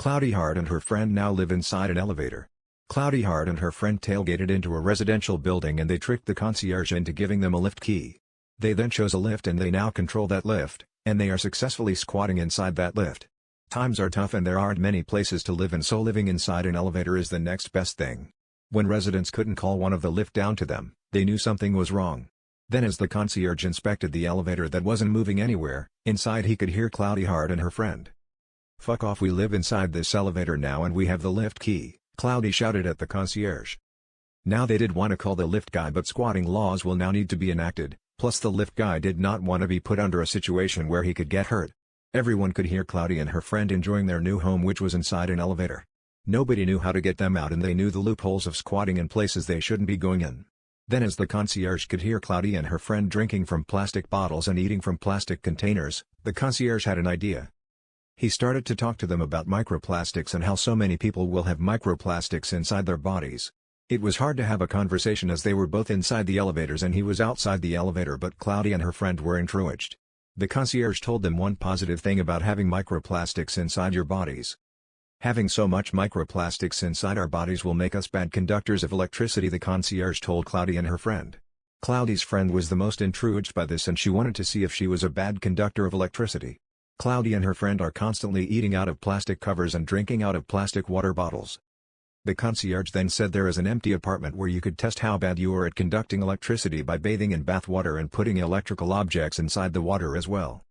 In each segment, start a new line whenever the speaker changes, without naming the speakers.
Cloudy Heart and her friend now live inside an elevator. Cloudy Heart and her friend tailgated into a residential building and they tricked the concierge into giving them a lift key. They then chose a lift and they now control that lift, and they are successfully squatting inside that lift. Times are tough and there aren't many places to live, and so living inside an elevator is the next best thing. When residents couldn't call one of the lift down to them, they knew something was wrong. Then as the concierge inspected the elevator that wasn't moving anywhere, inside he could hear Cloudy Heart and her friend. "Fuck off, we live inside this elevator now and we have the lift key," Cloudy shouted at the concierge. Now they did want to call the lift guy, but squatting laws will now need to be enacted, plus the lift guy did not want to be put under a situation where he could get hurt. Everyone could hear Cloudy and her friend enjoying their new home, which was inside an elevator. Nobody knew how to get them out and they knew the loopholes of squatting in places they shouldn't be going in. Then as the concierge could hear Cloudy and her friend drinking from plastic bottles and eating from plastic containers, the concierge had an idea. He started to talk to them about microplastics and how so many people will have microplastics inside their bodies. It was hard to have a conversation as they were both inside the elevators and he was outside the elevator, but Cloudy and her friend were encouraged. The concierge told them one positive thing about having microplastics inside your bodies. "Having so much microplastics inside our bodies will make us bad conductors of electricity," the concierge told Cloudy and her friend. Cloudy's friend was the most intrigued by this and she wanted to see if she was a bad conductor of electricity. Cloudy and her friend are constantly eating out of plastic covers and drinking out of plastic water bottles. The concierge then said there is an empty apartment where you could test how bad you are at conducting electricity by bathing in bath water and putting electrical objects inside the water as well.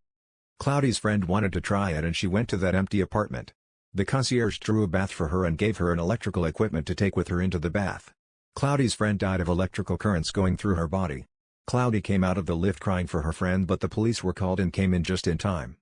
Cloudy's friend wanted to try it and she went to that empty apartment. The concierge drew a bath for her and gave her an electrical equipment to take with her into the bath. Cloudy's friend died of electrical currents going through her body. Cloudy came out of the lift crying for her friend, but the police were called and came in just in time.